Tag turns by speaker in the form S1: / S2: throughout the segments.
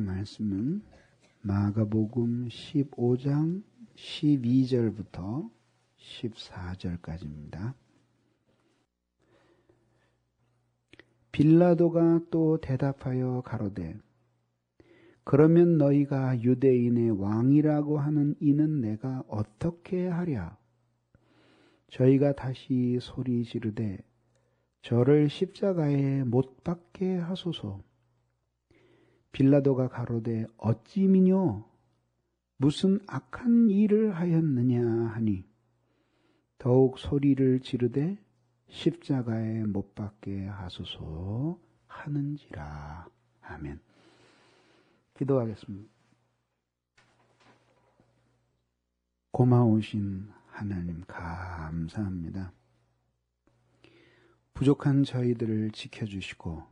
S1: 오늘의 말씀은 마가복음 15장 12절부터 14절까지입니다. 빌라도가 또 대답하여 가로되 그러면 너희가 유대인의 왕이라고 하는 이는 내가 어떻게 하랴? 저희가 다시 소리 지르되 저를 십자가에 못 박게 하소서. 빌라도가 가로되 어찌 미뇨? 무슨 악한 일을 하였느냐 하니 더욱 소리를 지르되 십자가에 못 박게 하소서 하는지라. 아멘. 기도하겠습니다. 고마우신 하나님 감사합니다. 부족한 저희들을 지켜주시고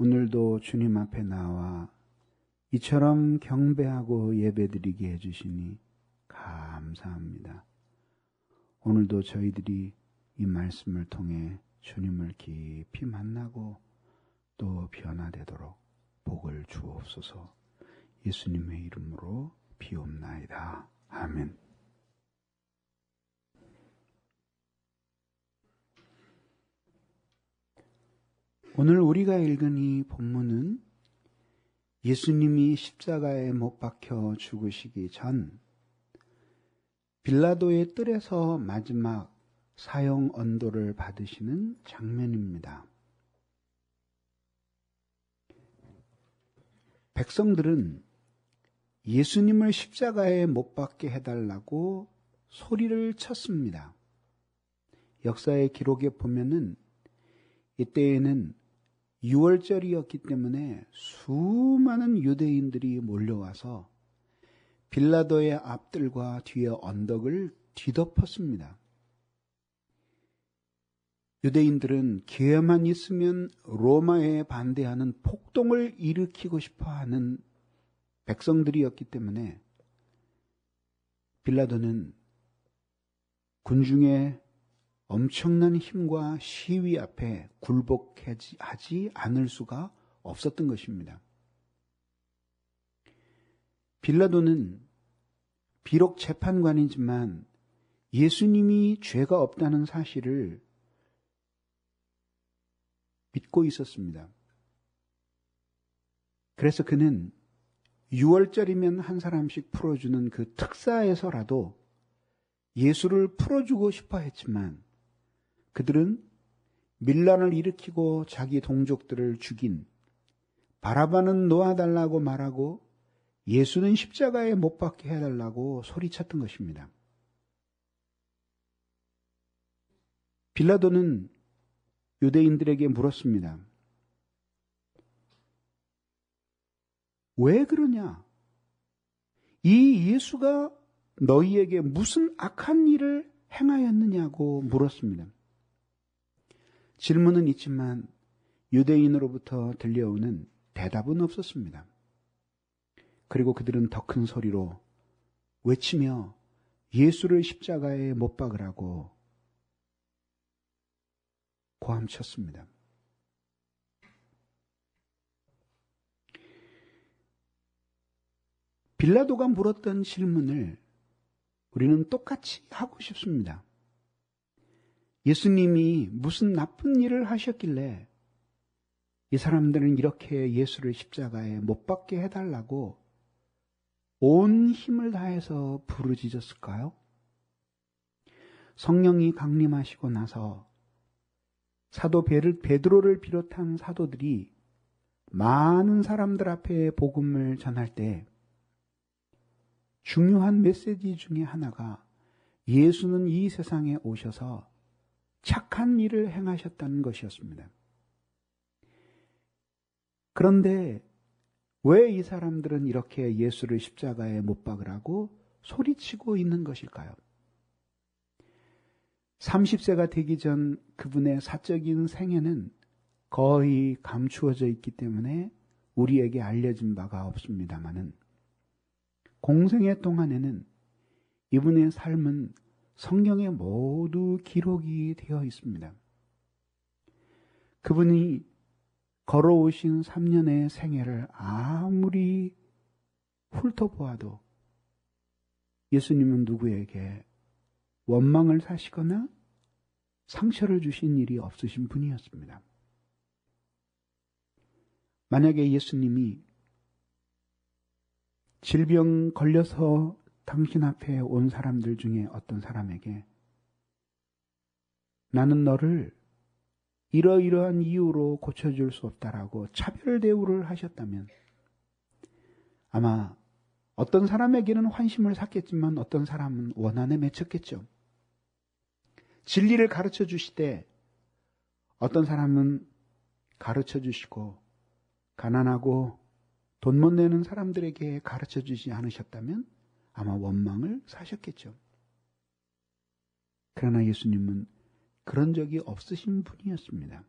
S1: 오늘도 주님 앞에 나와 이처럼 경배하고 예배드리게 해주시니 감사합니다. 오늘도 저희들이 이 말씀을 통해 주님을 깊이 만나고 또 변화되도록 복을 주옵소서. 예수님의 이름으로 비옵나이다. 아멘. 오늘 우리가 읽은 이 본문은 예수님이 십자가에 못 박혀 죽으시기 전 빌라도의 뜰에서 마지막 사형 언도를 받으시는 장면입니다. 백성들은 예수님을 십자가에 못 박게 해달라고 소리를 쳤습니다. 역사의 기록에 보면은 이때에는 6월절이었기 때문에 수많은 유대인들이 몰려와서 빌라도의 앞뜰과 뒤에 언덕을 뒤덮었습니다. 유대인들은 기회만 있으면 로마에 반대하는 폭동을 일으키고 싶어하는 백성들이었기 때문에 빌라도는 군중의 엄청난 힘과 시위 앞에 굴복하지 않을 수가 없었던 것입니다. 빌라도는 비록 재판관이지만 예수님이 죄가 없다는 사실을 믿고 있었습니다. 그래서 그는 6월절이면 한 사람씩 풀어주는 그 특사에서라도 예수를 풀어주고 싶어 했지만 그들은 밀란을 일으키고 자기 동족들을 죽인 바라바는 놓아달라고 말하고 예수는 십자가에 못 박게 해달라고 소리쳤던 것입니다. 빌라도는 유대인들에게 물었습니다. 왜 그러냐? 이 예수가 너희에게 무슨 악한 일을 행하였느냐고 물었습니다. 질문은 있지만 유대인으로부터 들려오는 대답은 없었습니다. 그리고 그들은 더 큰 소리로 외치며 예수를 십자가에 못 박으라고 고함쳤습니다. 빌라도가 물었던 질문을 우리는 똑같이 하고 싶습니다. 예수님이 무슨 나쁜 일을 하셨길래 이 사람들은 이렇게 예수를 십자가에 못 박게 해달라고 온 힘을 다해서 부르짖었을까요? 성령이 강림하시고 나서 사도 베드로를 비롯한 사도들이 많은 사람들 앞에 복음을 전할 때 중요한 메시지 중에 하나가 예수는 이 세상에 오셔서 착한 일을 행하셨다는 것이었습니다. 그런데 왜 이 사람들은 이렇게 예수를 십자가에 못 박으라고 소리치고 있는 것일까요? 30세가 되기 전 그분의 사적인 생애는 거의 감추어져 있기 때문에 우리에게 알려진 바가 없습니다마는 공생애 동안에는 이분의 삶은 성경에 모두 기록이 되어 있습니다. 그분이 걸어오신 3년의 생애를 아무리 훑어보아도 예수님은 누구에게 원망을 사시거나 상처를 주신 일이 없으신 분이었습니다. 만약에 예수님이 질병 걸려서 당신 앞에 온 사람들 중에 어떤 사람에게 나는 너를 이러이러한 이유로 고쳐줄 수 없다라고 차별 대우를 하셨다면 아마 어떤 사람에게는 환심을 샀겠지만 어떤 사람은 원한에 맺혔겠죠. 진리를 가르쳐 주시되 어떤 사람은 가르쳐 주시고 가난하고 돈 못 내는 사람들에게 가르쳐 주지 않으셨다면 아마 원망을 사셨겠죠. 그러나 예수님은 그런 적이 없으신 분이었습니다.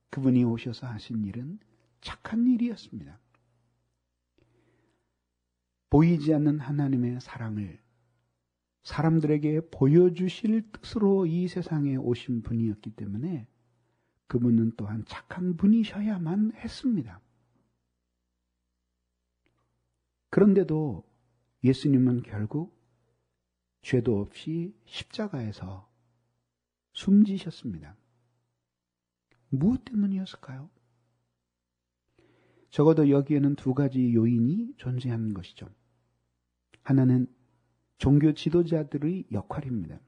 S1: 그분이 오셔서 하신 일은 착한 일이었습니다. 보이지 않는 하나님의 사랑을 사람들에게 보여주실 뜻으로 이 세상에 오신 분이었기 때문에 그분은 또한 착한 분이셔야만 했습니다. 그런데도 예수님은 결국 죄도 없이 십자가에서 숨지셨습니다. 무엇 때문이었을까요? 적어도 여기에는 두 가지 요인이 존재하는 것이죠. 하나는 종교 지도자들의 역할입니다.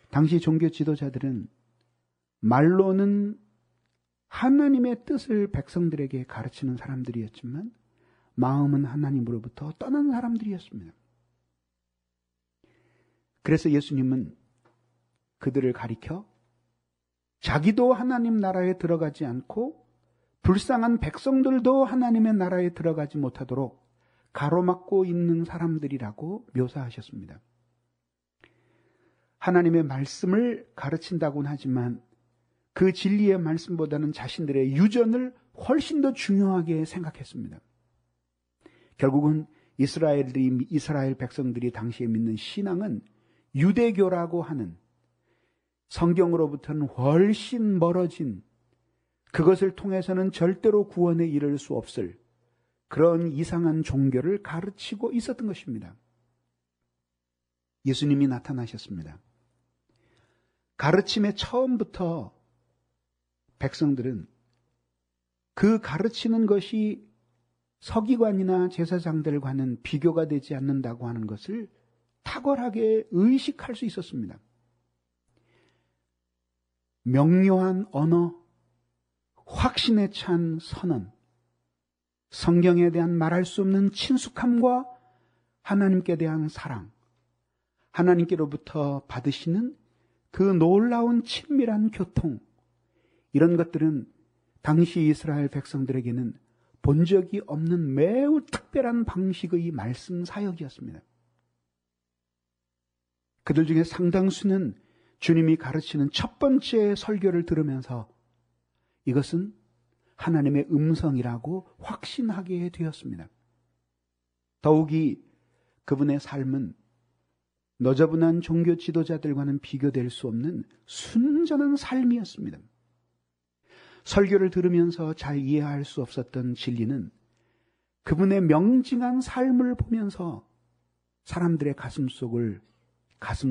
S1: 당시 종교 지도자들은 말로는 하나님의 뜻을 백성들에게 가르치는 사람들이었지만 마음은 하나님으로부터 떠난 사람들이었습니다. 그래서 예수님은 그들을 가리켜 자기도 하나님 나라에 들어가지 않고 불쌍한 백성들도 하나님의 나라에 들어가지 못하도록 가로막고 있는 사람들이라고 묘사하셨습니다. 하나님의 말씀을 가르친다고는 하지만 그 진리의 말씀보다는 자신들의 유전을 훨씬 더 중요하게 생각했습니다. 결국은 이스라엘 백성들이 당시에 믿는 신앙은 유대교라고 하는 성경으로부터는 훨씬 멀어진 그것을 통해서는 절대로 구원에 이를 수 없을 그런 이상한 종교를 가르치고 있었던 것입니다. 예수님이 나타나셨습니다. 가르침의 처음부터 백성들은 그 가르치는 것이 서기관이나 제사장들과는 비교가 되지 않는다고 하는 것을 탁월하게 의식할 수 있었습니다. 명료한 언어, 확신에 찬 선언, 성경에 대한 말할 수 없는 친숙함과 하나님께 대한 사랑, 하나님께로부터 받으시는 그 놀라운 친밀한 교통, 이런 것들은 당시 이스라엘 백성들에게는 본 적이 없는 매우 특별한 방식의 말씀 사역이었습니다. 그들 중에 상당수는 주님이 가르치는 첫 번째 설교를 들으면서 이것은 하나님의 음성이라고 확신하게 되었습니다. 더욱이 그분의 삶은 너저분한 종교 지도자들과는 비교될 수 없는 순전한 삶이었습니다. 설교를 들으면서 잘 이해할 수 없었던 진리는 그분의 명징한 삶을 보면서 사람들의 가슴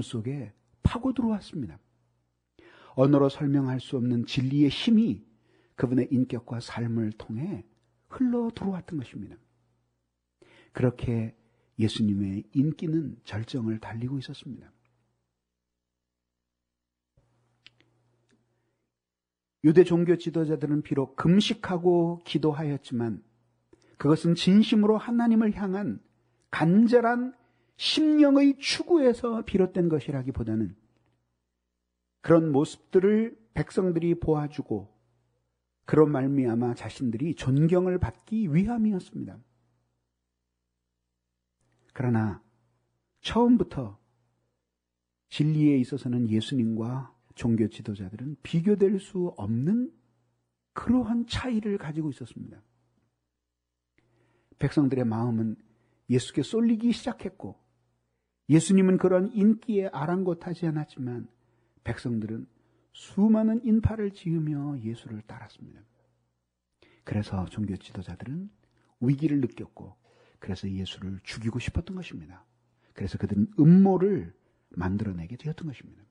S1: 속에 파고 들어왔습니다. 언어로 설명할 수 없는 진리의 힘이 그분의 인격과 삶을 통해 흘러 들어왔던 것입니다. 그렇게 예수님의 인기는 절정을 달리고 있었습니다. 유대 종교 지도자들은 비록 금식하고 기도하였지만 그것은 진심으로 하나님을 향한 간절한 심령의 추구에서 비롯된 것이라기보다는 그런 모습들을 백성들이 보아주고 그런 말미암아 자신들이 존경을 받기 위함이었습니다. 그러나 처음부터 진리에 있어서는 예수님과 종교 지도자들은 비교될 수 없는 그러한 차이를 가지고 있었습니다. 백성들의 마음은 예수께 쏠리기 시작했고 예수님은 그런 인기에 아랑곳하지 않았지만 백성들은 수많은 인파를 지으며 예수를 따랐습니다. 그래서 종교 지도자들은 위기를 느꼈고 그래서 예수를 죽이고 싶었던 것입니다. 그래서 그들은 음모를 만들어내게 되었던 것입니다.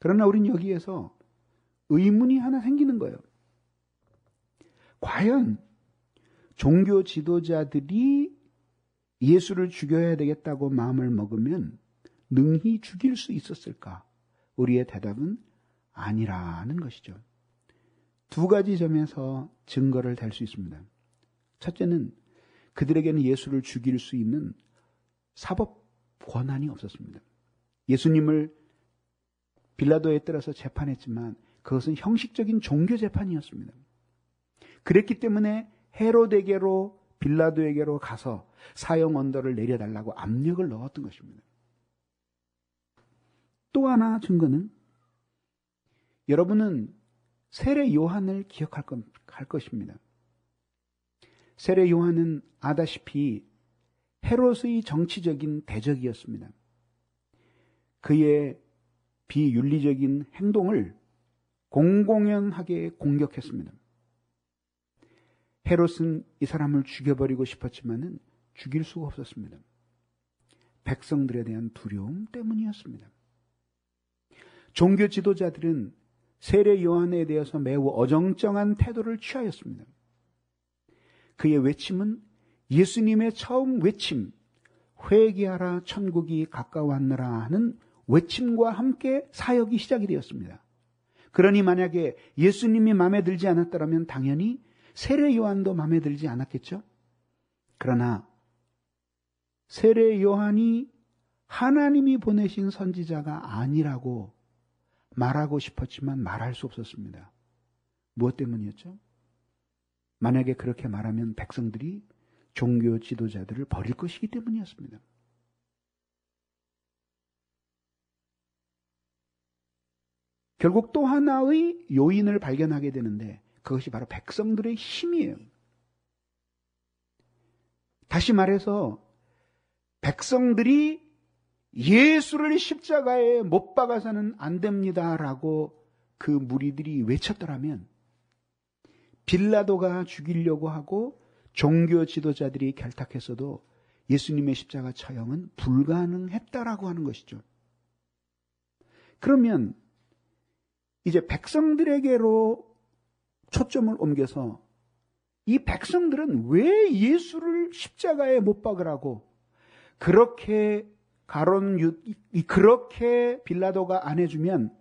S1: 그러나 우리는 여기에서 의문이 하나 생기는 거예요. 과연 종교 지도자들이 예수를 죽여야 되겠다고 마음을 먹으면 능히 죽일 수 있었을까? 우리의 대답은 아니라는 것이죠. 두 가지 점에서 증거를 댈 수 있습니다. 첫째는 그들에게는 예수를 죽일 수 있는 사법 권한이 없었습니다. 예수님을 빌라도에 따라서 재판했지만 그것은 형식적인 종교 재판이었습니다. 그랬기 때문에 헤로데게로 빌라도에게로 가서 사형 언도를 내려달라고 압력을 넣었던 것입니다. 또 하나 증거는 여러분은 세례 요한을 기억할 것입니다. 세례 요한은 아다시피 헤롯의 정치적인 대적이었습니다. 그의 비윤리적인 행동을 공공연하게 공격했습니다. 헤롯은 이 사람을 죽여버리고 싶었지만은 죽일 수가 없었습니다. 백성들에 대한 두려움 때문이었습니다. 종교 지도자들은 세례 요한에 대해서 매우 어정쩡한 태도를 취하였습니다. 그의 외침은 예수님의 처음 외침, 회개하라 천국이 가까웠느라 하는 외침과 함께 사역이 시작이 되었습니다. 그러니 만약에 예수님이 마음에 들지 않았더라면 당연히 세례 요한도 마음에 들지 않았겠죠? 그러나 세례 요한이 하나님이 보내신 선지자가 아니라고 말하고 싶었지만 말할 수 없었습니다. 무엇 때문이었죠? 만약에 그렇게 말하면 백성들이 종교 지도자들을 버릴 것이기 때문이었습니다. 결국 또 하나의 요인을 발견하게 되는데 그것이 바로 백성들의 힘이에요. 다시 말해서 백성들이 예수를 십자가에 못 박아서는 안 됩니다라고 그 무리들이 외쳤더라면 빌라도가 죽이려고 하고 종교 지도자들이 결탁했어도 예수님의 십자가 처형은 불가능했다라고 하는 것이죠. 그러면 이제 백성들에게로 초점을 옮겨서 이 백성들은 왜 예수를 십자가에 못 박으라고 그렇게 그렇게 빌라도가 안 해주면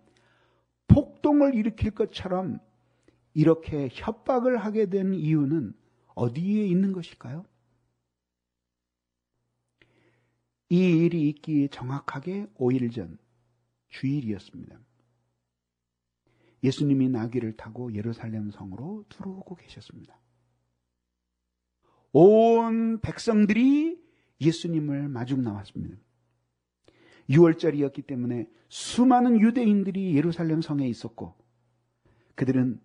S1: 폭동을 일으킬 것처럼 이렇게 협박을 하게 된 이유는 어디에 있는 것일까요? 이 일이 있기 정확하게 5일 전 주일이었습니다. 예수님이 나귀를 타고 예루살렘 성으로 들어오고 계셨습니다. 온 백성들이 예수님을 마중 나왔습니다. 6월절이었기 때문에 수많은 유대인들이 예루살렘 성에 있었고 그들은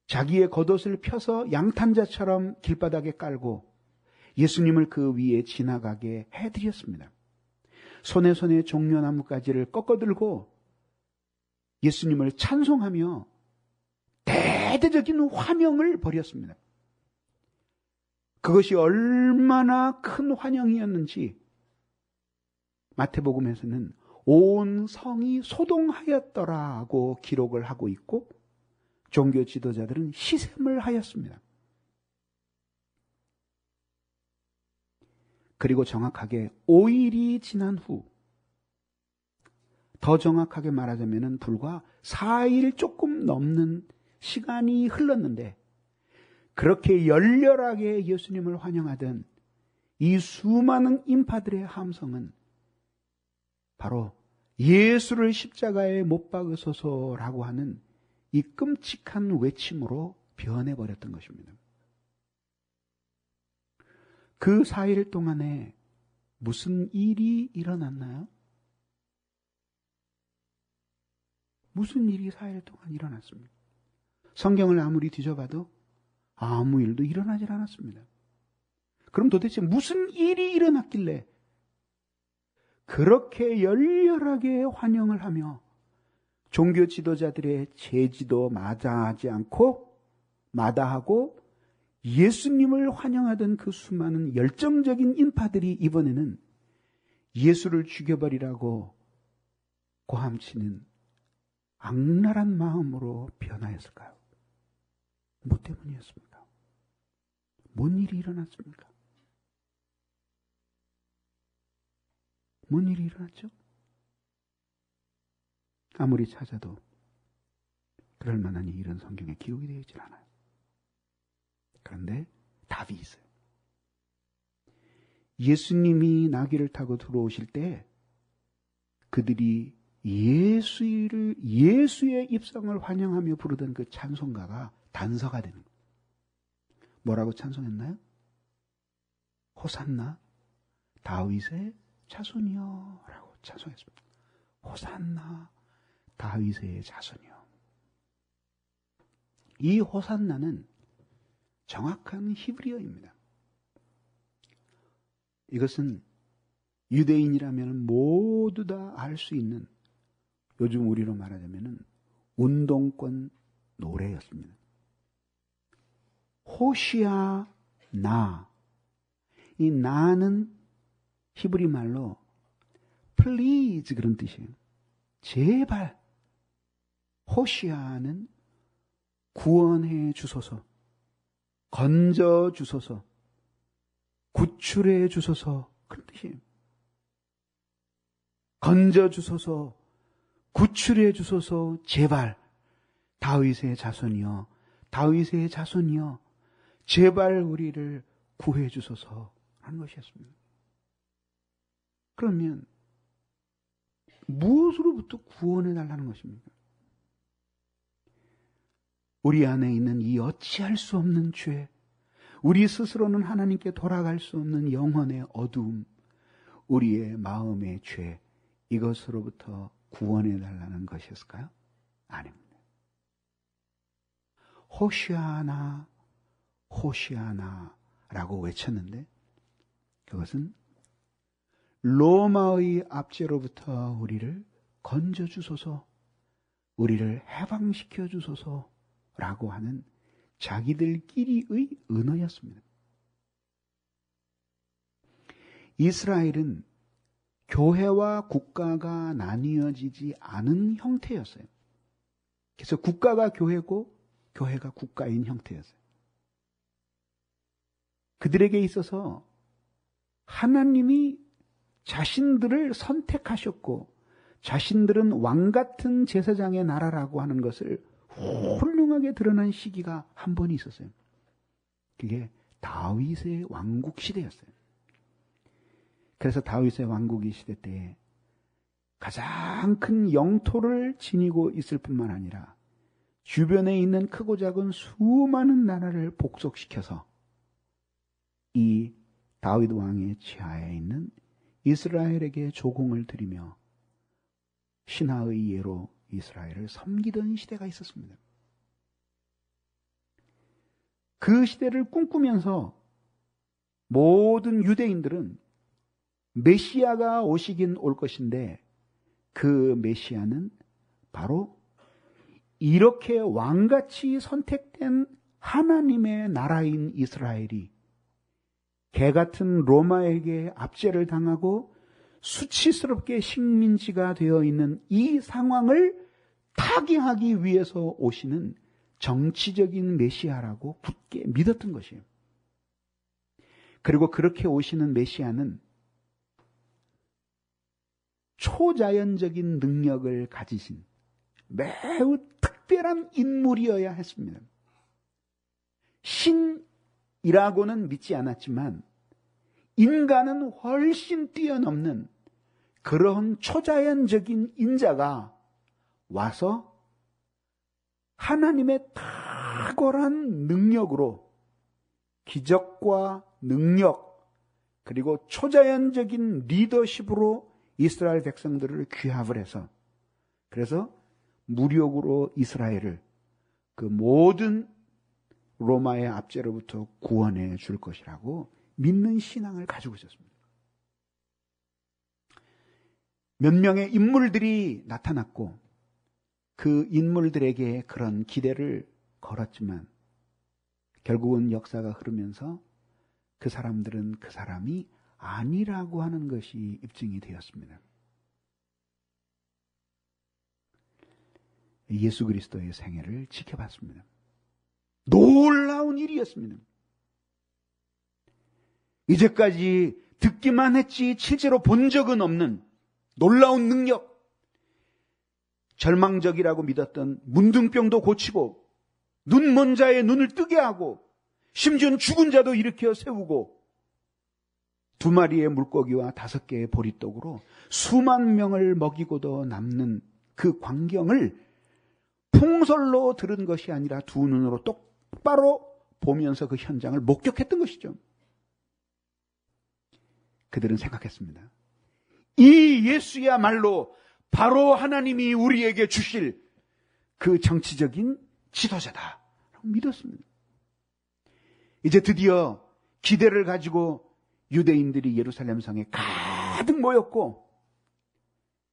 S1: 자기의 겉옷을 펴서 양탄자처럼 길바닥에 깔고 예수님을 그 위에 지나가게 해드렸습니다. 손에 종려나무가지를 꺾어들고 예수님을 찬송하며 대대적인 환영을 벌였습니다. 그것이 얼마나 큰 환영이었는지 마태복음에서는 온 성이 소동하였더라고 기록을 하고 있고 종교 지도자들은 시샘을 하였습니다. 그리고 정확하게 5일이 지난 후, 더 정확하게 말하자면 불과 4일 조금 넘는 시간이 흘렀는데 그렇게 열렬하게 예수님을 환영하던 이 수많은 인파들의 함성은 바로 예수를 십자가에 못 박으소서라고 하는 이 끔찍한 외침으로 변해버렸던 것입니다. 그 4일 동안에 무슨 일이 일어났나요? 무슨 일이 4일 동안 일어났습니까? 성경을 아무리 뒤져봐도 아무 일도 일어나질 않았습니다. 그럼 도대체 무슨 일이 일어났길래 그렇게 열렬하게 환영을 하며 종교 지도자들의 제지도 마다하고 예수님을 환영하던 그 수많은 열정적인 인파들이 이번에는 예수를 죽여버리라고 고함치는 악랄한 마음으로 변화했을까요? 뭐 때문이었습니까? 뭔 일이 일어났습니까? 뭔 일이 일어났죠? 아무리 찾아도 그럴 만한 일은 성경에 기록이 되어 있질 않아요. 그런데 답이 있어요. 예수님이 나귀를 타고 들어오실 때 그들이 예수의 입성을 환영하며 부르던 그 찬송가가 단서가 되는 거예요. 뭐라고 찬송했나요? 호산나 다윗의 자손이여 라고 찬송했습니다. 호산나 다윗의 자손이여. 이 호산나는 정확한 히브리어입니다. 이것은 유대인이라면 모두 다 알 수 있는, 요즘 우리로 말하자면 운동권 노래였습니다. 호시아 나. 이 나는 히브리 말로 please 그런 뜻이에요. 제발. 호시아는 구원해 주소서, 건져 주소서, 구출해 주소서, 그런 뜻이에요. 건져 주소서, 구출해 주소서, 제발. 다윗의 자손이여, 다윗의 자손이여, 제발 우리를 구해 주소서 하는 것이었습니다. 그러면 무엇으로부터 구원해 달라는 것입니까? 우리 안에 있는 이 어찌할 수 없는 죄, 우리 스스로는 하나님께 돌아갈 수 없는 영혼의 어두움, 우리의 마음의 죄, 이것으로부터 구원해 달라는 것이었을까요? 아닙니다. 호시아나, 호시아나라고 외쳤는데 그것은 로마의 압제로부터 우리를 건져주소서, 우리를 해방시켜 주소서라고 하는 자기들끼리의 은어였습니다. 이스라엘은 교회와 국가가 나뉘어지지 않은 형태였어요. 그래서 국가가 교회고 교회가 국가인 형태였어요. 그들에게 있어서 하나님이 자신들을 선택하셨고 자신들은 왕같은 제사장의 나라라고 하는 것을 훌륭하게 드러난 시기가 한 번 있었어요. 그게 다윗의 왕국 시대였어요. 그래서 다윗의 왕국이 시대 때에 가장 큰 영토를 지니고 있을 뿐만 아니라 주변에 있는 크고 작은 수많은 나라를 복속시켜서 이 다윗 왕의 지하에 있는 이스라엘에게 조공을 드리며 신하의 예로 이스라엘을 섬기던 시대가 있었습니다. 그 시대를 꿈꾸면서 모든 유대인들은 메시아가 오시긴 올 것인데 그 메시아는 바로 이렇게 왕같이 선택된 하나님의 나라인 이스라엘이 개같은 로마에게 압제를 당하고 수치스럽게 식민지가 되어 있는 이 상황을 타개하기 위해서 오시는 정치적인 메시아라고 굳게 믿었던 것이에요. 그리고 그렇게 오시는 메시아는 초자연적인 능력을 가지신 매우 특별한 인물이어야 했습니다. 신이라고는 믿지 않았지만 인간은 훨씬 뛰어넘는 그런 초자연적인 인자가 와서 하나님의 탁월한 능력으로 기적과 능력 그리고 초자연적인 리더십으로 이스라엘 백성들을 귀합을 해서 그래서 무력으로 이스라엘을 그 모든 로마의 압제로부터 구원해 줄 것이라고 믿는 신앙을 가지고 있었습니다. 몇 명의 인물들이 나타났고 그 인물들에게 그런 기대를 걸었지만 결국은 역사가 흐르면서 그 사람들은 그 사람이 아니라고 하는 것이 입증이 되었습니다. 예수 그리스도의 생애를 지켜봤습니다. 놀라운 일이었습니다. 이제까지 듣기만 했지 실제로 본 적은 없는 놀라운 능력, 절망적이라고 믿었던 문둥병도 고치고 눈 먼 자의 눈을 뜨게 하고 심지어는 죽은 자도 일으켜 세우고 2마리의 물고기와 5개의 보리떡으로 수만 명을 먹이고도 남는 그 광경을 풍설로 들은 것이 아니라 2 눈으로 똑바로 보면서 그 현장을 목격했던 것이죠. 그들은 생각했습니다. 이 예수야말로 바로 하나님이 우리에게 주실 그 정치적인 지도자다라고 믿었습니다. 이제 드디어 기대를 가지고 유대인들이 예루살렘 성에 가득 모였고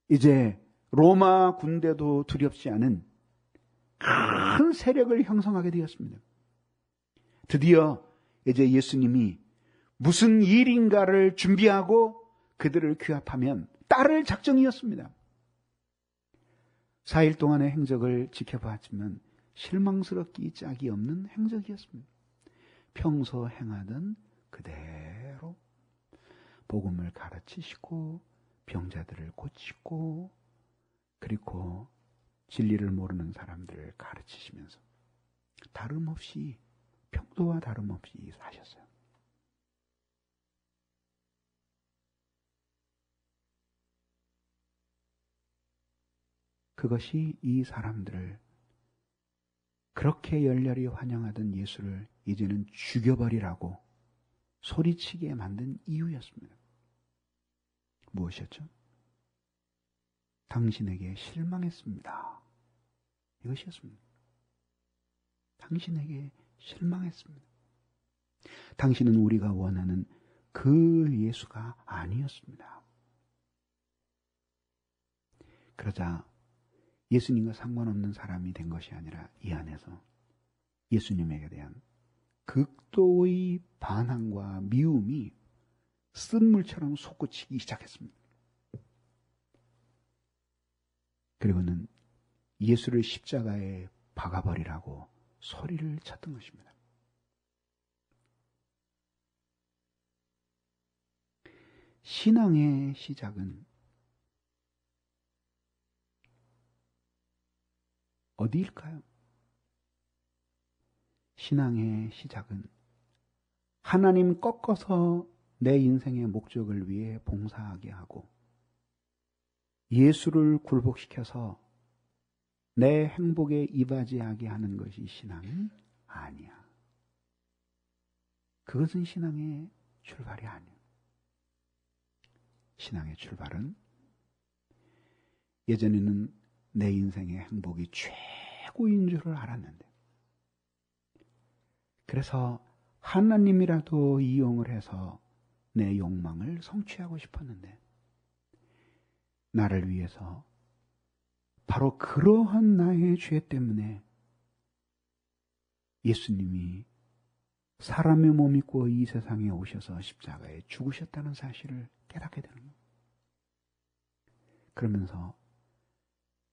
S1: 이제 로마 군대도 두렵지 않은 큰 세력을 형성하게 되었습니다. 드디어 이제 예수님이 무슨 일인가를 준비하고 그들을 규합하면 따를 작정이었습니다. 4일 동안의 행적을 지켜보았지만 실망스럽기 짝이 없는 행적이었습니다. 평소 행하던 그대로 복음을 가르치시고 병자들을 고치고 그리고 진리를 모르는 사람들을 가르치시면서 다름없이 평소와 다름없이 사셨어요. 그것이 이 사람들을 그렇게 열렬히 환영하던 예수를 이제는 죽여버리라고 소리치게 만든 이유였습니다. 무엇이었죠? 당신에게 실망했습니다. 이것이었습니다. 당신에게 실망했습니다. 당신은 우리가 원하는 그 예수가 아니었습니다. 그러자 예수님과 상관없는 사람이 된 것이 아니라 이 안에서 예수님에게 대한 극도의 반항과 미움이 쓴물처럼 솟구치기 시작했습니다. 그리고는 예수를 십자가에 박아버리라고 소리를 쳤던 것입니다. 신앙의 시작은 어디일까요? 신앙의 시작은 하나님 꺾어서 내 인생의 목적을 위해 봉사하게 하고 예수를 굴복시켜서 내 행복에 이바지하게 하는 것이 신앙이 아니야. 그것은 신앙의 출발이 아니야. 신앙의 출발은 예전에는 내 인생의 행복이 최고인 줄을 알았는데 그래서 하나님이라도 이용을 해서 내 욕망을 성취하고 싶었는데 나를 위해서 바로 그러한 나의 죄 때문에 예수님이 사람의 몸 입고 이 세상에 오셔서 십자가에 죽으셨다는 사실을 깨닫게 되는 거예요. 그러면서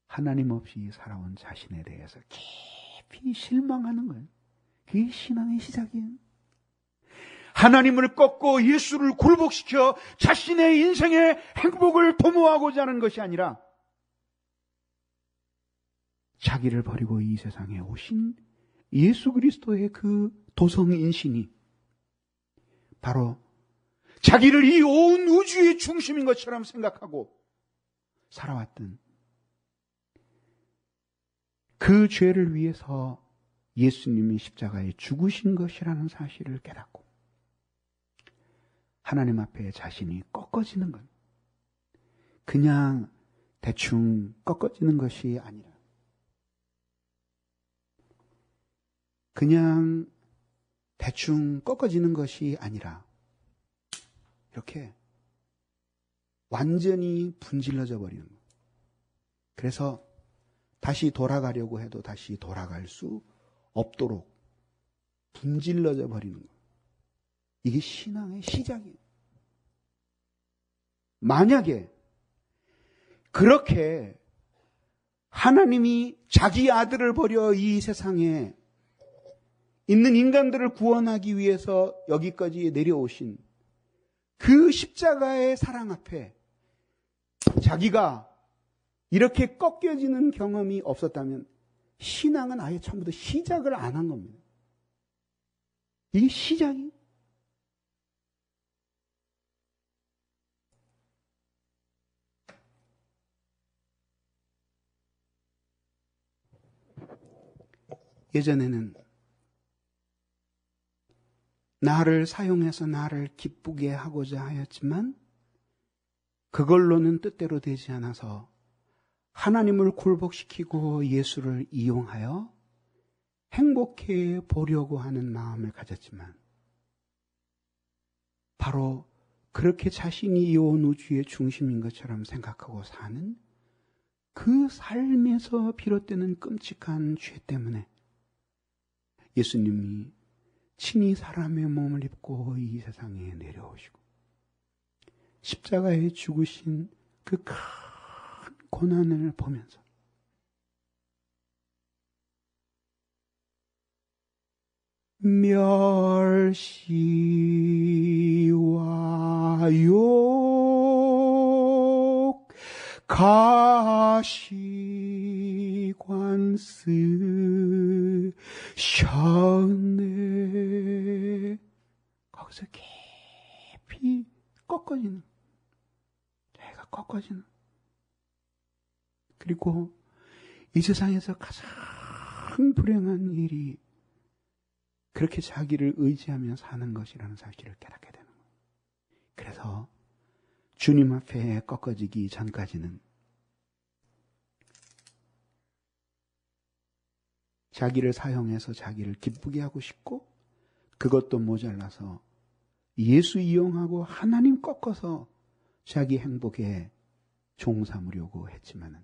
S1: 하나님 없이 살아온 자신에 대해서 깊이 실망하는 거예요. 그게 신앙의 시작이에요. 하나님을 꺾고 예수를 굴복시켜 자신의 인생의 행복을 도모하고자 하는 것이 아니라 자기를 버리고 이 세상에 오신 예수 그리스도의 그 도성인신이 바로 자기를 이 온 우주의 중심인 것처럼 생각하고 살아왔던 그 죄를 위해서 예수님이 십자가에 죽으신 것이라는 사실을 깨닫고 하나님 앞에 자신이 꺾어지는 것, 그냥 대충 꺾어지는 것이 아니라 그냥 대충 꺾어지는 것이 아니라 이렇게 완전히 분질러져 버리는 것. 그래서 다시 돌아가려고 해도 다시 돌아갈 수 없도록 분질러져 버리는 거예요. 이게 신앙의 시작이에요. 만약에 그렇게 하나님이 자기 아들을 버려 이 세상에 있는 인간들을 구원하기 위해서 여기까지 내려오신 그 십자가의 사랑 앞에 자기가 이렇게 꺾여지는 경험이 없었다면 신앙은 아예 처음부터 시작을 안 한 겁니다. 이게 시작이에요. 예전에는 나를 사용해서 나를 기쁘게 하고자 하였지만 그걸로는 뜻대로 되지 않아서 하나님을 굴복시키고 예수를 이용하여 행복해 보려고 하는 마음을 가졌지만 바로 그렇게 자신이 이 온 우주의 중심인 것처럼 생각하고 사는 그 삶에서 비롯되는 끔찍한 죄 때문에 예수님이 친히 사람의 몸을 입고 이 세상에 내려오시고 십자가에 죽으신 그 큰 고난을 보면서 멸시와 욕 가시관쓰셨네. 거기서 깊이 꺾어지는, 내가 꺾어지는. 그리고 이 세상에서 가장 불행한 일이 그렇게 자기를 의지하며 사는 것이라는 사실을 깨닫게 되는 거예요. 그래서 주님 앞에 꺾어지기 전까지는 자기를 사용해서 자기를 기쁘게 하고 싶고 그것도 모자라서 예수 이용하고 하나님 꺾어서 자기 행복에 종 삼으려고 했지만은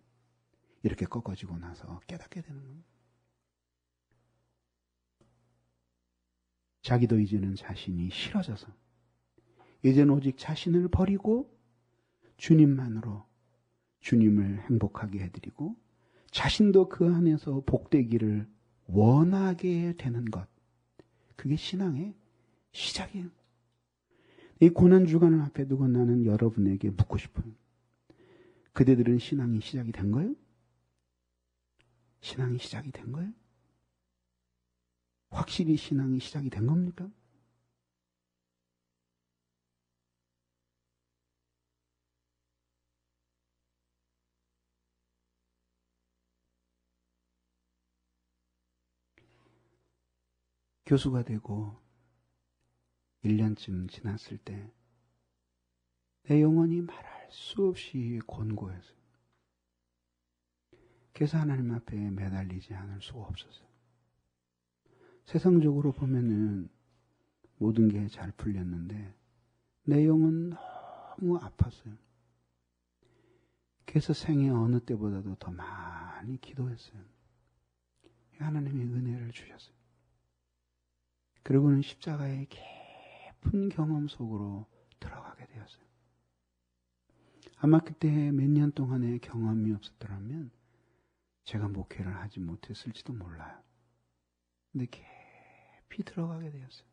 S1: 이렇게 꺾어지고 나서 깨닫게 되는 겁니다. 자기도 이제는 자신이 싫어져서 이제는 오직 자신을 버리고 주님만으로 주님을 행복하게 해드리고 자신도 그 안에서 복되기를 원하게 되는 것, 그게 신앙의 시작이에요. 이 고난주간을 앞에 두고 나는 여러분에게 묻고 싶어요. 그대들은 신앙이 시작이 된 거예요? 신앙이 시작이 된 거예요? 확실히 신앙이 시작이 된 겁니까? 교수가 되고 1년쯤 지났을 때 내 영혼이 말할 수 없이 곤고했어요. 그래서 하나님 앞에 매달리지 않을 수가 없었어요. 세상적으로 보면은 모든 게 잘 풀렸는데 내 영은 너무 아팠어요. 그래서 생애 어느 때보다도 더 많이 기도했어요. 하나님이 은혜를 주셨어요. 그리고는 십자가의 깊은 경험 속으로 들어가게 되었어요. 아마 그때 몇 년 동안의 경험이 없었더라면 제가 목회를 하지 못했을지도 몰라요. 근데 깊이 들어가게 되었어요.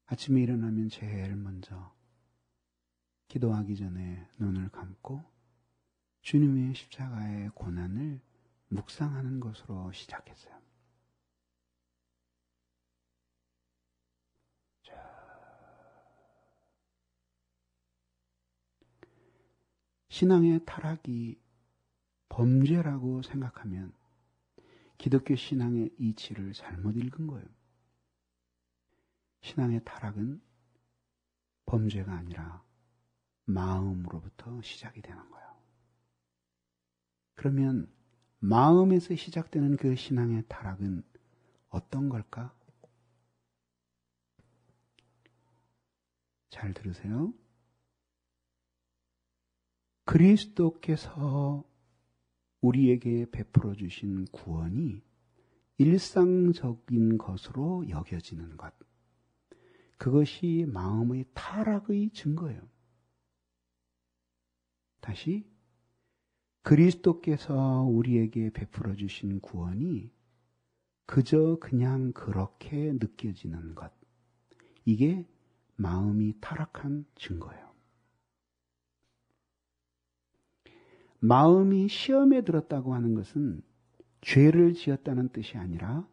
S1: 아침에 일어나면 제일 먼저 기도하기 전에 눈을 감고 주님의 십자가의 고난을 묵상하는 것으로 시작했어요. 신앙의 타락이 범죄라고 생각하면 기독교 신앙의 이치를 잘못 읽은 거예요. 신앙의 타락은 범죄가 아니라 마음으로부터 시작이 되는 거예요. 그러면 마음에서 시작되는 그 신앙의 타락은 어떤 걸까? 잘 들으세요. 그리스도께서 우리에게 베풀어 주신 구원이 일상적인 것으로 여겨지는 것. 그것이 마음의 타락의 증거예요. 다시, 그리스도께서 우리에게 베풀어 주신 구원이 그저 그냥 그렇게 느껴지는 것. 이게 마음이 타락한 증거예요. 마음이 시험에 들었다고 하는 것은 죄를 지었다는 뜻이 아니라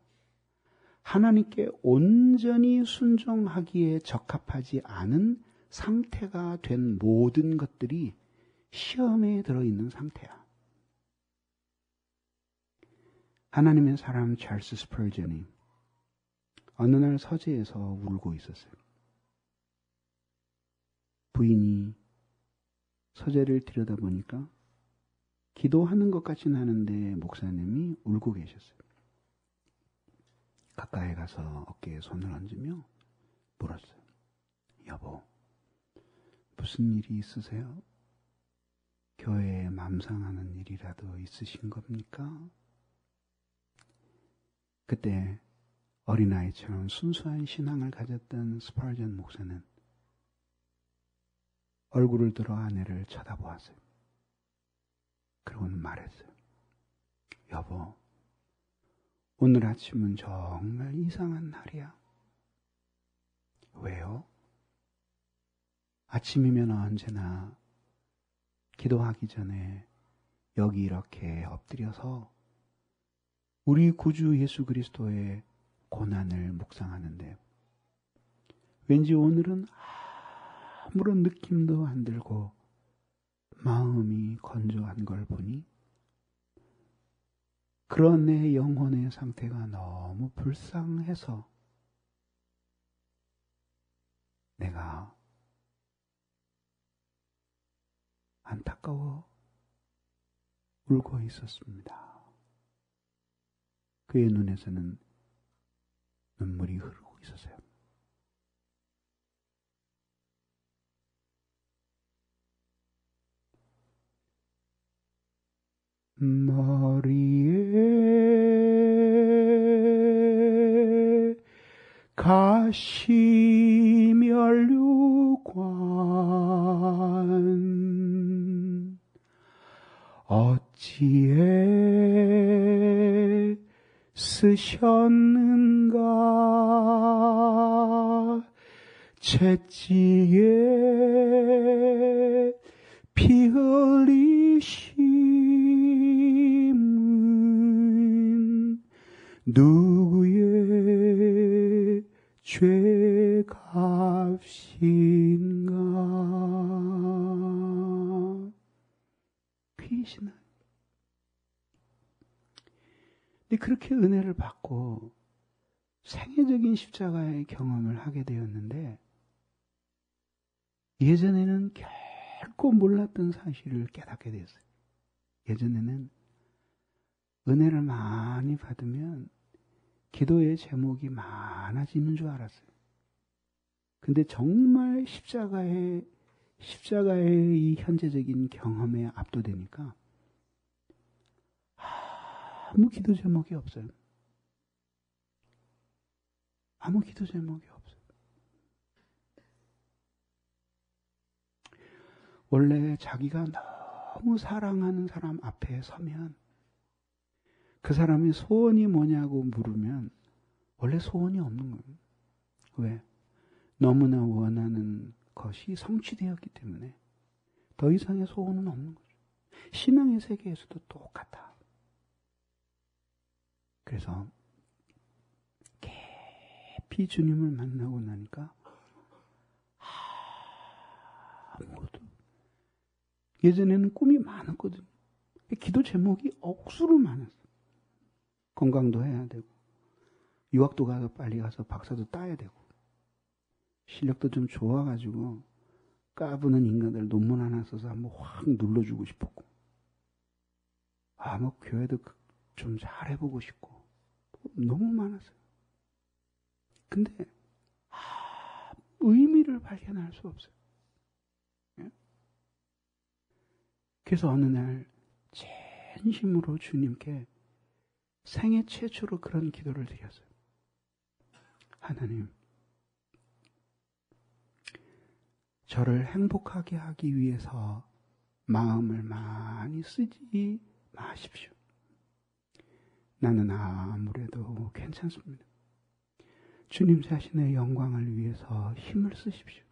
S1: 하나님께 온전히 순종하기에 적합하지 않은 상태가 된 모든 것들이 시험에 들어있는 상태야. 하나님의 사람 찰스 스펄전이 어느 날 서재에서 울고 있었어요. 부인이 서재를 들여다보니까 기도하는 것 같지는 않은데 목사님이 울고 계셨어요. 가까이 가서 어깨에 손을 얹으며 물었어요. 여보, 무슨 일이 있으세요? 교회에 맘상하는 일이라도 있으신 겁니까? 그때 어린아이처럼 순수한 신앙을 가졌던 스펄전 목사는 얼굴을 들어 아내를 쳐다보았어요. 그러고는 말했어요. 여보, 오늘 아침은 정말 이상한 날이야. 왜요? 아침이면 언제나 기도하기 전에 여기 이렇게 엎드려서 우리 구주 예수 그리스도의 고난을 묵상하는데 왠지 오늘은 아무런 느낌도 안 들고 마음이 건조한 걸 보니 그런 내 영혼의 상태가 너무 불쌍해서 내가 안타까워 울고 있었습니다. 그의 눈에서는 눈물이 흐르고 있었어요. 머리에 가시면류관 어찌에 쓰셨는가 채찍에 피 흘리심은 누구의 죄값인가? 귀신은. 근데 그렇게 은혜를 받고 생애적인 십자가의 경험을 하게 되었는데 예전에는 결코 몰랐던 사실을 깨닫게 됐어요. 예전에는 은혜를 많이 받으면 기도의 제목이 많아지는 줄 알았어요. 근데 정말 십자가의 이 현재적인 경험에 압도되니까 아무 기도 제목이 없어요. 아무 기도 제목이 없어요. 원래 자기가 너무 사랑하는 사람 앞에 서면 그 사람이 소원이 뭐냐고 물으면 원래 소원이 없는 거예요. 왜? 너무나 원하는 것이 성취되었기 때문에 더 이상의 소원은 없는 거죠. 신앙의 세계에서도 똑같아. 그래서 깊이 주님을 만나고 나니까 아무것도 예전에는 꿈이 많았거든요. 기도 제목이 억수로 많았어요. 건강도 해야 되고 유학도 가서 빨리 가서 박사도 따야 되고 실력도 좀 좋아가지고 까부는 인간들 논문 하나 써서 한번 확 눌러주고 싶었고 뭐 교회도 좀 잘해보고 싶고 너무 많았어요. 근데 의미를 발견할 수 없어요. 예? 그래서 어느 날 진심으로 주님께 생애 최초로 그런 기도를 드렸어요. 하나님, 저를 행복하게 하기 위해서 마음을 많이 쓰지 마십시오. 나는 아무래도 괜찮습니다. 주님 자신의 영광을 위해서 힘을 쓰십시오.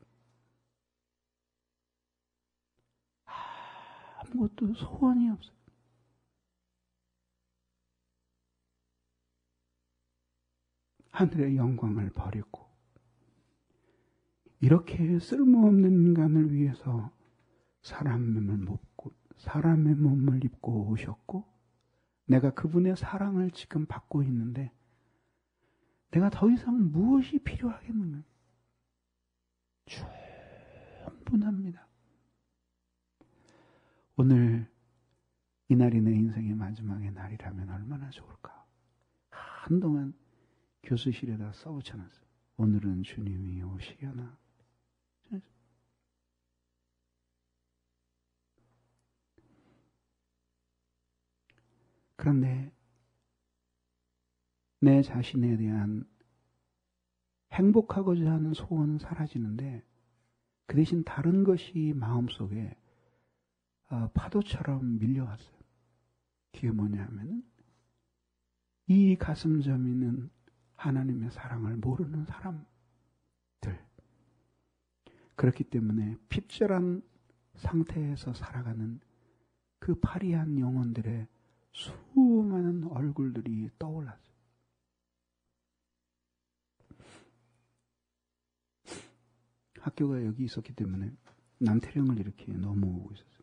S1: 아무것도 소원이 없어요. 하늘의 영광을 버리고 이렇게 쓸모없는 인간을 위해서 사람의 몸을 입고 오셨고 내가 그분의 사랑을 지금 받고 있는데 내가 더 이상 무엇이 필요하겠는가? 충분합니다. 오늘 이날이 내 인생의 마지막의 날이라면 얼마나 좋을까? 한동안 교수실에다 써붙여놨어요. 오늘은 주님이 오시려나? 그런데 내 자신에 대한 행복하고자 하는 소원은 사라지는데 그 대신 다른 것이 마음속에 파도처럼 밀려왔어요. 그게 뭐냐면 이 가슴 저미는 하나님의 사랑을 모르는 사람들, 그렇기 때문에 핍절한 상태에서 살아가는 그 파리한 영혼들의 수많은 얼굴들이 떠올랐어요. 학교가 여기 있었기 때문에 남태령을 이렇게 넘어오고 있었어요.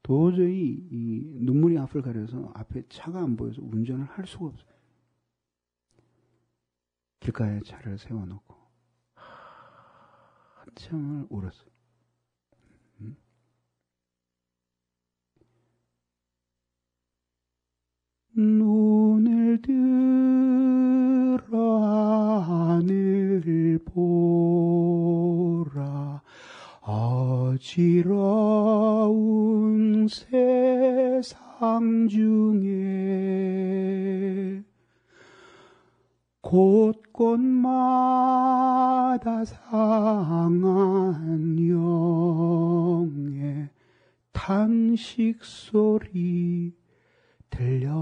S1: 도저히 이 눈물이 앞을 가려서 앞에 차가 안 보여서 운전을 할 수가 없어요. 길가에 차를 세워놓고 한참을 울었어요. 눈을 들어 하늘 보라 어지러운 세상 중에 곳곳마다 상한 영의 탄식 소리 들려온다.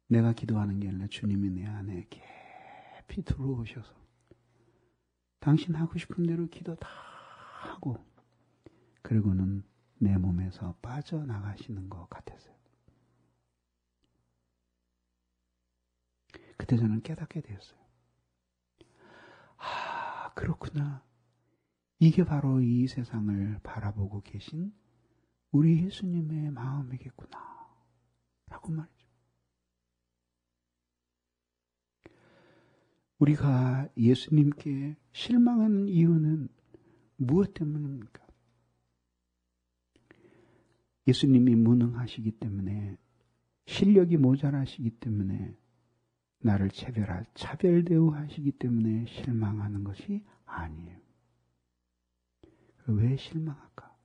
S1: 내가 기도하는 게 아니라 주님이 내 안에 깊이 들어오셔서 당신 하고 싶은 대로 기도 다 하고 그리고는 내 몸에서 빠져나가시는 것 같았어요. 그때 저는 깨닫게 되었어요. 아, 그렇구나. 이게 바로 이 세상을 바라보고 계신 우리 예수님의 마음이겠구나 라고 말이죠. 우리가 예수님께 실망하는 이유는 무엇 때문입니까? 예수님이 무능하시기 때문에, 실력이 모자라시기 때문에, 나를 차별 대우하시기 때문에 실망하는 것이 아니에요. 왜 실망할까?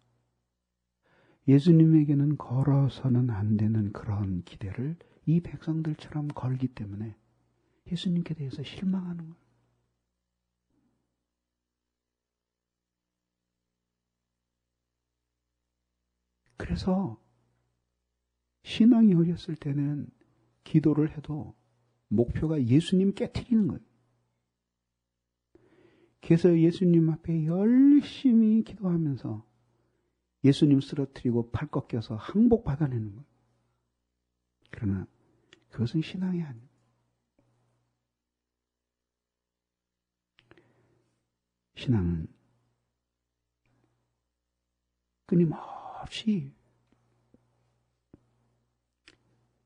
S1: 예수님에게는 걸어서는 안 되는 그런 기대를 이 백성들처럼 걸기 때문에 예수님께 대해서 실망하는 거예요. 그래서 신앙이 어렸을 때는 기도를 해도 목표가 예수님 깨트리는 거예요. 그래서 예수님 앞에 열심히 기도하면서 예수님 쓰러뜨리고 팔 꺾여서 항복 받아내는 거예요. 그러나 그것은 신앙이 아니에요. 신앙은 끊임없이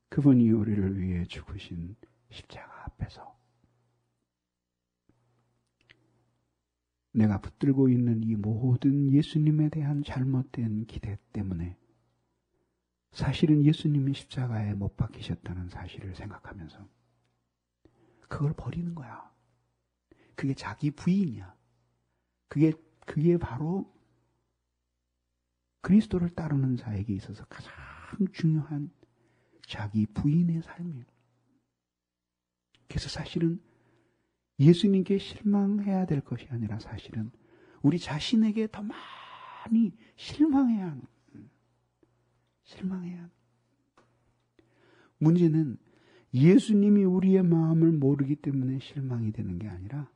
S1: 그분이 우리를 위해 죽으신 십자가 앞에서 내가 붙들고 있는 이 모든 예수님에 대한 잘못된 기대 때문에 사실은 예수님이 십자가에 못 박히셨다는 사실을 생각하면서 그걸 버리는 거야. 그게 자기 부인이야. 그게 바로 그리스도를 따르는 자에게 있어서 가장 중요한 자기 부인의 삶이에요. 그래서 사실은 예수님께 실망해야 될 것이 아니라 사실은 우리 자신에게 더 많이 실망해야 하는. 문제는 예수님이 우리의 마음을 모르기 때문에 실망이 되는 게 아니라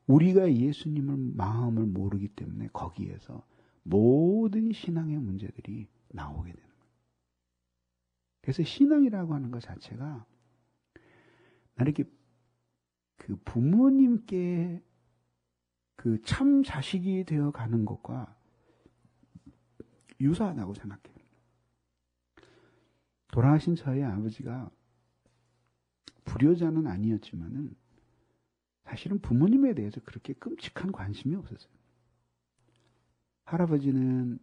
S1: 우리가 예수님을 마음을 모르기 때문에 거기에서 모든 신앙의 문제들이 나오게 되는 거예요. 그래서 신앙이라고 하는 것 자체가 나는 이렇게 그 부모님께 그 참 자식이 되어 가는 것과 유사하다고 생각해요. 돌아가신 저희 아버지가 불효자는 아니었지만은 사실은 부모님에 대해서 그렇게 끔찍한 관심이 없었어요. 할아버지는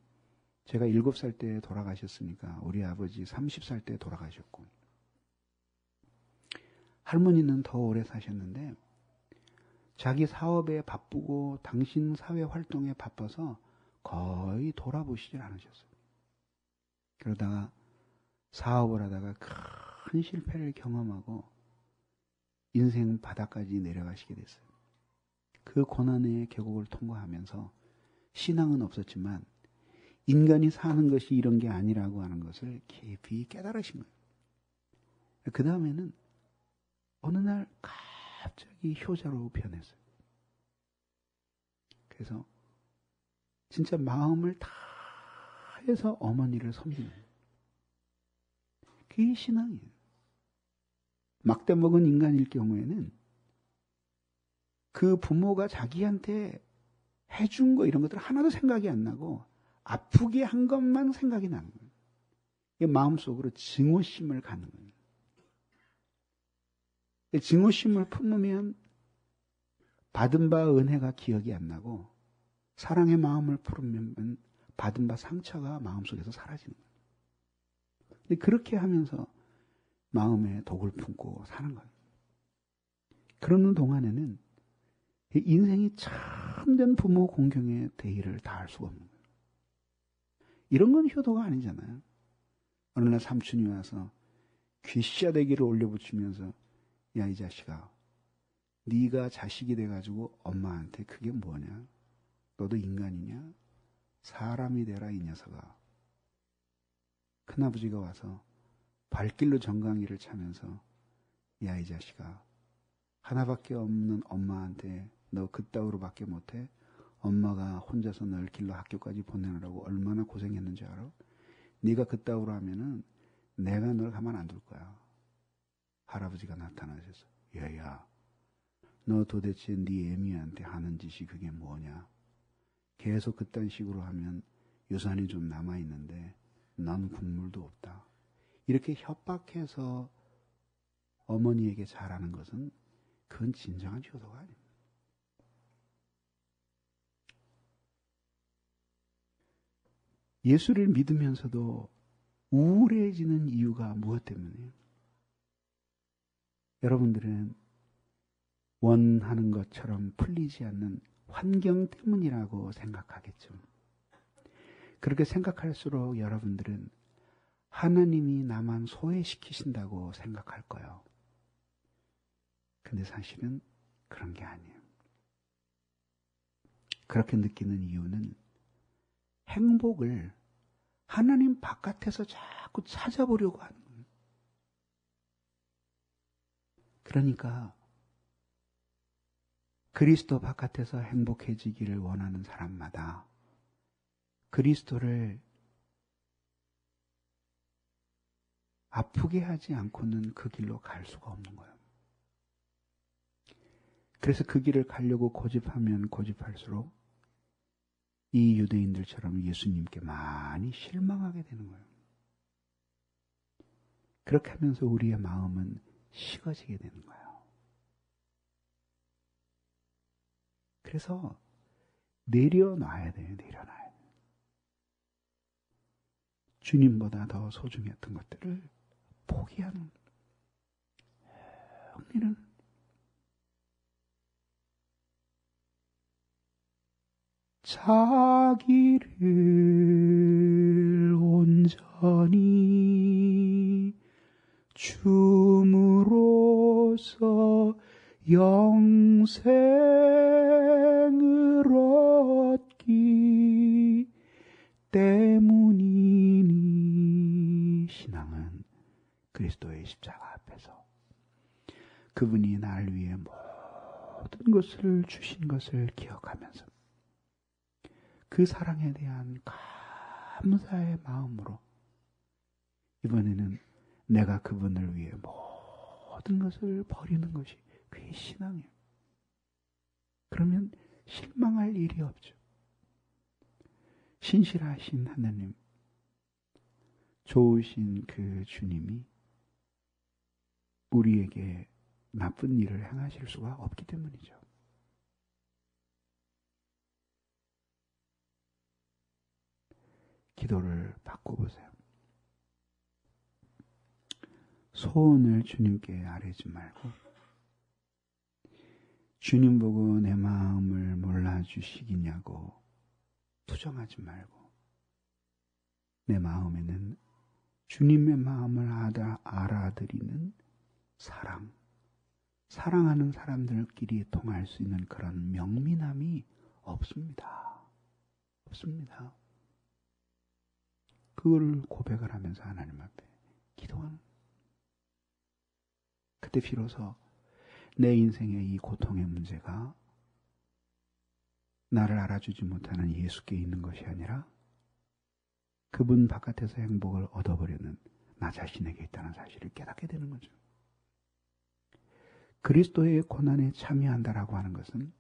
S1: 제가 7살 때 돌아가셨으니까 우리 아버지 30살 때 돌아가셨고, 할머니는 더 오래 사셨는데 자기 사업에 바쁘고 당신 사회 활동에 바빠서 거의 돌아보시질 않으셨어요. 그러다가 사업을 하다가 큰 실패를 경험하고 인생 바닥까지 내려가시게 됐어요. 그 고난의 계곡을 통과하면서 신앙은 없었지만 인간이 사는 것이 이런 게 아니라고 하는 것을 깊이 깨달으신 거예요. 그 다음에는 어느 날 갑자기 효자로 변했어요. 그래서 진짜 마음을 다해서 어머니를 섬기는 거예요. 그게 신앙이에요. 막대 먹은 인간일 경우에는 그 부모가 자기한테 해준 거 이런 것들 하나도 생각이 안 나고 아프게 한 것만 생각이 나는 거예요. 이게 마음속으로 증오심을 갖는 거예요. 증오심을 품으면 받은 바 은혜가 기억이 안 나고 사랑의 마음을 품으면 받은 바 상처가 마음속에서 사라지는 거예요. 근데 그렇게 하면서 마음에 독을 품고 사는 거예요. 그러는 동안에는 인생이 참된 부모 공경의 대의를 다할 수가 없는 거예요. 이런 건 효도가 아니잖아요. 어느 날 삼촌이 와서 귀싸대기를 올려붙이면서 야, 이 자식아, 네가 자식이 돼가지고 엄마한테 그게 뭐냐? 너도 인간이냐? 사람이 되라 이 녀석아. 큰아버지가 와서 발길로 정강이를 차면서 야, 이 자식아, 하나밖에 없는 엄마한테 너 그따위로밖에 못해? 엄마가 혼자서 널 길러 학교까지 보내느라고 얼마나 고생했는지 알아? 네가 그따위로 하면은 내가 널 가만 안 둘 거야. 할아버지가 나타나셔서 야야, 너 도대체 네 애미한테 하는 짓이 그게 뭐냐? 계속 그딴 식으로 하면 유산이 좀 남아있는데 넌 국물도 없다. 이렇게 협박해서 어머니에게 잘하는 것은 그건 진정한 효도가 아닙니다. 예수를 믿으면서도 우울해지는 이유가 무엇 때문이에요? 여러분들은 원하는 것처럼 풀리지 않는 환경 때문이라고 생각하겠죠. 그렇게 생각할수록 여러분들은 하나님이 나만 소외시키신다고 생각할 거예요. 근데 사실은 그런 게 아니에요. 그렇게 느끼는 이유는 행복을 하나님 바깥에서 자꾸 찾아보려고 하는 거예요. 그러니까 그리스도 바깥에서 행복해지기를 원하는 사람마다 그리스도를 아프게 하지 않고는 그 길로 갈 수가 없는 거예요. 그래서 그 길을 가려고 고집하면 고집할수록 이 유대인들처럼 예수님께 많이 실망하게 되는 거예요. 그렇게 하면서 우리의 마음은 식어지게 되는 거예요. 그래서 내려놔야 돼요. 내려놔야 돼요. 주님보다 더 소중했던 것들을 포기하는. 우리는 자기를 온전히 줌으로써 영생을 얻기 때문이니. 신앙은 그리스도의 십자가 앞에서 그분이 날 위해 모든 것을 주신 것을 기억하면서 그 사랑에 대한 감사의 마음으로 이번에는 내가 그분을 위해 모든 것을 버리는 것이 그게 신앙이에요. 그러면 실망할 일이 없죠. 신실하신 하나님, 좋으신 그 주님이 우리에게 나쁜 일을 행하실 수가 없기 때문이죠. 기도를 바꿔보세요. 소원을 주님께 아뢰지 말고 주님 보고 내 마음을 몰라주시겠냐고 투정하지 말고 내 마음에는 주님의 마음을 알아들이는 사랑하는 사람들끼리 통할 수 있는 그런 명민함이 없습니다. 없습니다. 그걸 고백을 하면서 하나님 앞에 기도하는, 그때 비로소 내 인생의 이 고통의 문제가 나를 알아주지 못하는 예수께 있는 것이 아니라 그분 바깥에서 행복을 얻어버리는 나 자신에게 있다는 사실을 깨닫게 되는 거죠. 그리스도의 고난에 참여한다라고 하는 것은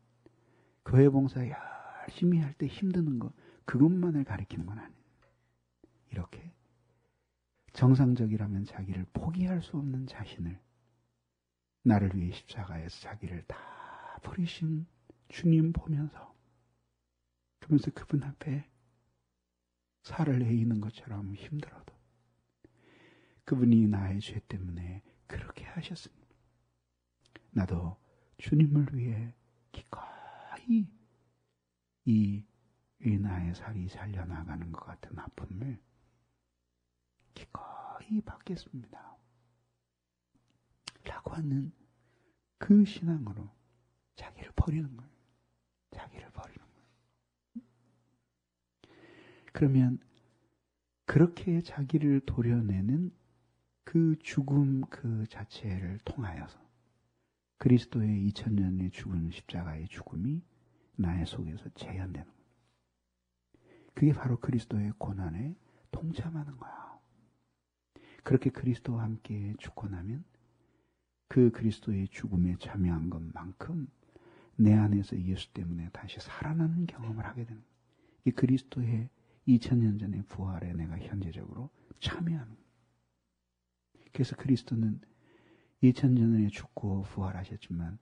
S1: 교회 봉사 열심히 할 때 힘드는 것, 그것만을 가리키는 건 아니에요. 이렇게 정상적이라면 자기를 포기할 수 없는 자신을 나를 위해 십자가에서 자기를 다 버리신 주님 보면서, 그러면서 그분 앞에 살을 내이는 것처럼 힘들어도 그분이 나의 죄 때문에 그렇게 하셨습니다. 나도 주님을 위해 기꺼이 이 나의 살이 살려나가는 것 같은 아픔을 기꺼이 받겠습니다. 라고 하는 그 신앙으로 자기를 버리는 거예요. 자기를 버리는 거예요. 그러면 그렇게 자기를 도려내는 그 죽음 그 자체를 통하여서 그리스도의 2000년의 죽은 십자가의 죽음이 나의 속에서 재현되는 거예요. 그게 바로 그리스도의 고난에 동참하는 거야. 그렇게 그리스도와 함께 죽고 나면 그 그리스도의 죽음에 참여한 것만큼 내 안에서 예수 때문에 다시 살아나는 경험을 하게 되는 거예요. 이 그리스도의 2000년 전의 부활에 내가 현재적으로 참여하는 거예요. 그래서 그리스도는 2000년 전에 죽고 부활하셨지만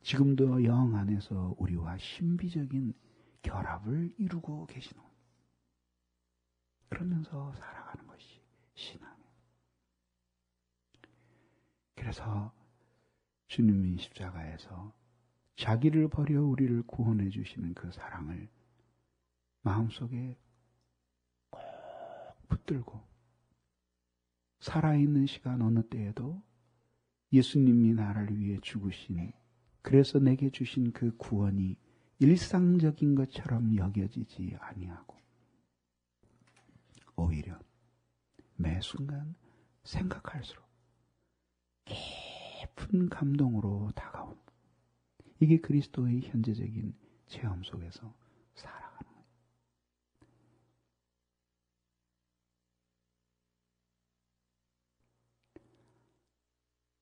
S1: 지금도 영 안에서 우리와 신비적인 결합을 이루고 계시는 거예요. 그러면서 살아가는 것이 신앙이에요. 그래서 주님이 십자가에서 자기를 버려 우리를 구원해 주시는 그 사랑을 마음속에 꼭 붙들고 살아있는 시간 어느 때에도 예수님이 나를 위해 죽으신, 그래서 내게 주신 그 구원이 일상적인 것처럼 여겨지지 아니하고 오히려 매 순간 생각할수록 깊은 감동으로 다가온, 이게 그리스도의 현재적인 체험 속에서 살아가는 거예요.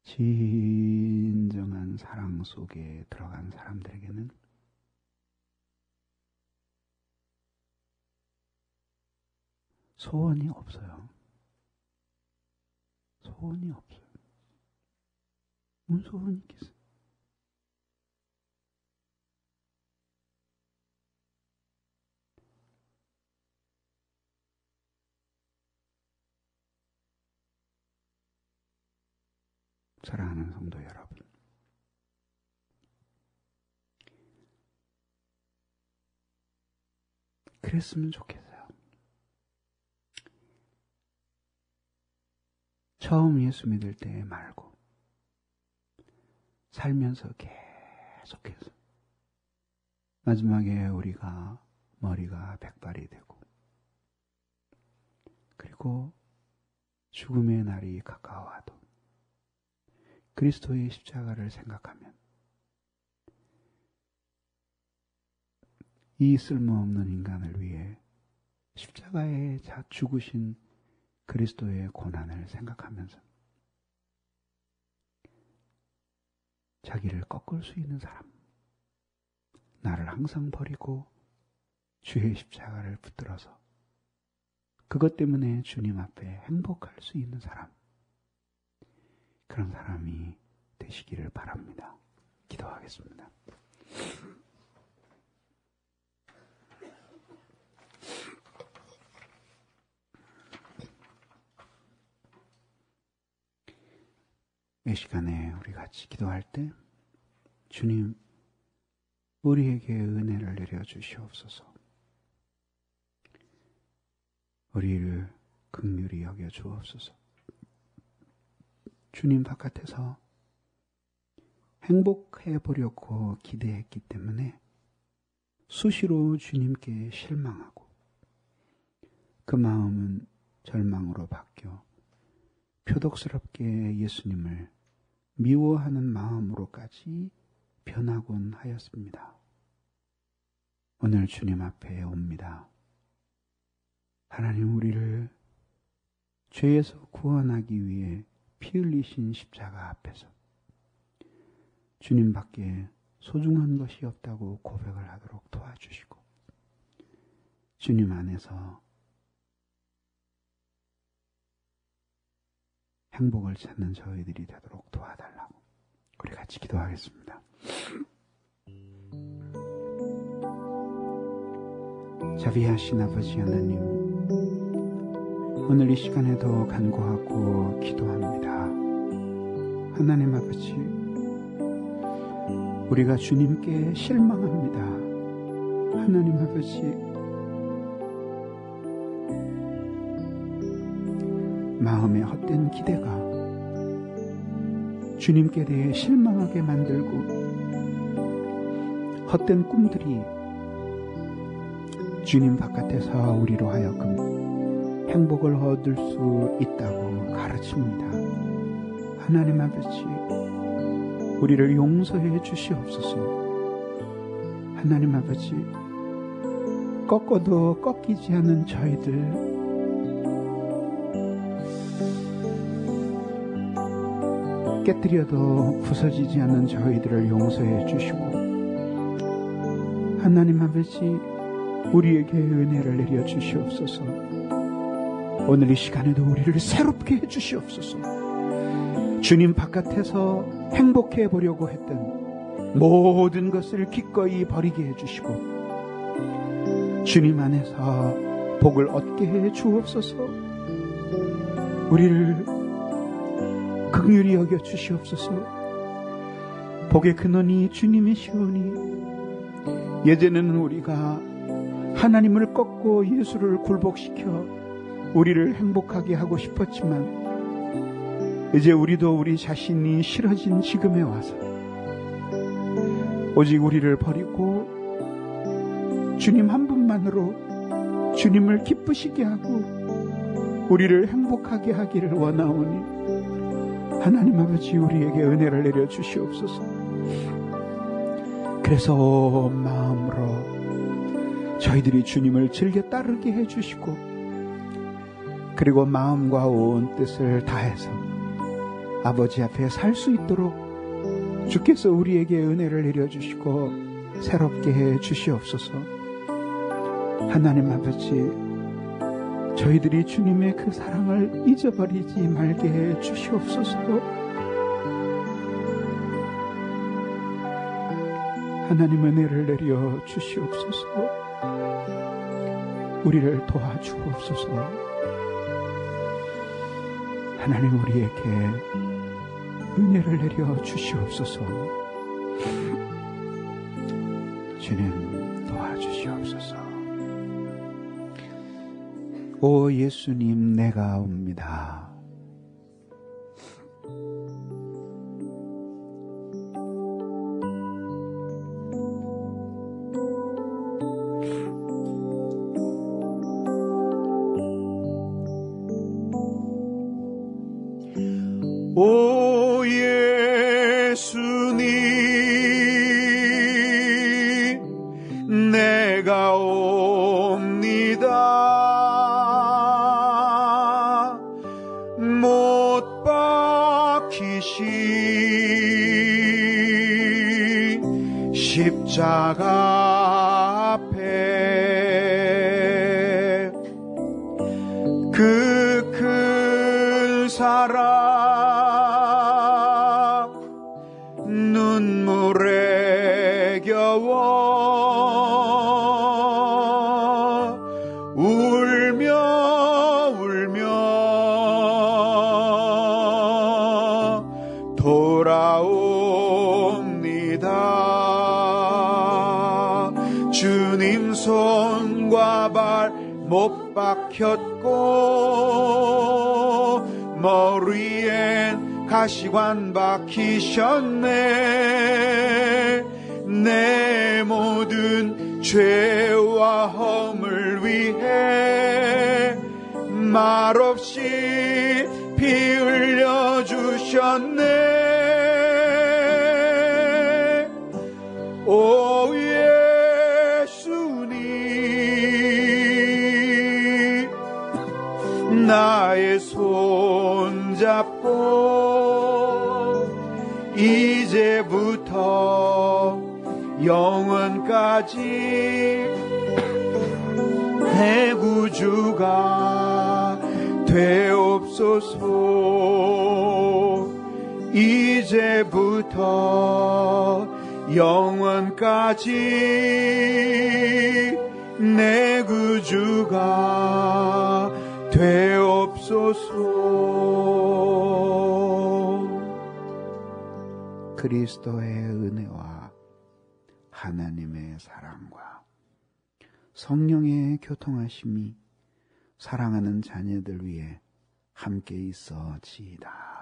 S1: 진정한 사랑 속에 들어간 사람들에게는 소원이 없어요. 소원이 없어요. 무슨 소원이 있겠어요? 사랑하는 성도 여러분, 그랬으면 좋겠어요. 처음 예수 믿을 때 말고 살면서 계속해서 마지막에 우리가 머리가 백발이 되고 그리고 죽음의 날이 가까워와도 그리스도의 십자가를 생각하면 이 쓸모없는 인간을 위해 십자가에 죽으신 그리스도의 고난을 생각하면서 자기를 꺾을 수 있는 사람, 나를 항상 버리고 주의 십자가를 붙들어서 그것 때문에 주님 앞에 행복할 수 있는 사람, 그런 사람이 되시기를 바랍니다. 기도하겠습니다. 이 시간에 우리 같이 기도할 때 주님, 우리에게 은혜를 내려주시옵소서. 우리를 긍휼히 여겨 주옵소서. 주님 바깥에서 행복해 보려고 기대했기 때문에 수시로 주님께 실망하고 그 마음은 절망으로 바뀌어 표독스럽게 예수님을 미워하는 마음으로까지 변하곤 하였습니다. 오늘 주님 앞에 옵니다. 하나님, 우리를 죄에서 구원하기 위해 피 흘리신 십자가 앞에서 주님밖에 소중한 것이 없다고 고백을 하도록 도와주시고 주님 안에서 행복을 찾는 저희들이 되도록 도와달라고 우리 같이 기도하겠습니다. 자비하신 아버지 하나님, 오늘 이 시간에도 간구하고 기도합니다. 하나님 아버지, 우리가 주님께 실망합니다. 하나님 아버지, 마음의 헛된 기대가 주님께 대해 실망하게 만들고 헛된 꿈들이 주님 바깥에서 우리로 하여금 행복을 얻을 수 있다고 가르칩니다. 하나님 아버지, 우리를 용서해 주시옵소서. 하나님 아버지, 꺾어도 꺾이지 않는 저희들, 깨뜨려도 부서지지 않는 저희들을 용서해 주시고 하나님 아버지, 우리에게 은혜를 내려 주시옵소서. 오늘 이 시간에도 우리를 새롭게 해 주시옵소서. 주님 바깥에서 행복해 보려고 했던 모든 것을 기꺼이 버리게 해 주시고 주님 안에서 복을 얻게 해 주옵소서. 우리를 긍휼히 여겨 주시옵소서. 복의 근원이 주님이시오니 예전에는 우리가 하나님을 꺾고 예수를 굴복시켜 우리를 행복하게 하고 싶었지만 이제 우리도 우리 자신이 싫어진 지금에 와서 오직 우리를 버리고 주님 한 분만으로 주님을 기쁘시게 하고 우리를 행복하게 하기를 원하오니 하나님 아버지, 우리에게 은혜를 내려 주시옵소서. 그래서 온 마음으로 저희들이 주님을 즐겨 따르게 해주시고 그리고 마음과 온 뜻을 다해서 아버지 앞에 살 수 있도록 주께서 우리에게 은혜를 내려주시고 새롭게 해 주시옵소서. 하나님 아버지, 저희들이 주님의 그 사랑을 잊어버리지 말게 해 주시옵소서. 하나님 은혜를 내려 주시옵소서. 우리를 도와주옵소서. 하나님, 우리에게 은혜를 내려 주시옵소서. 주님 도와주시옵소서. 오 예수님, 내가 옵니다.
S2: 오 예수님, 내가 옵니다. 못 박히신 십자가 앞에 그 큰 사랑 눈물에 겨워 울며 돌아옵니다. 주님 손과 발 못 박혔고 머리엔 가시관 박히셨네. 내 모든 죄와 허물 위해 말없이 피 흘려 주셨네. 오 예수님, 나의 손 잡고 이제부터 영원까지 내 구주가 되옵소서. 이제부터 영원까지 내 구주가 되옵소서.
S1: 그리스도의 은혜와 하나님의 사랑과 성령의 교통하심이 사랑하는 자녀들 위해 함께 있어지이다.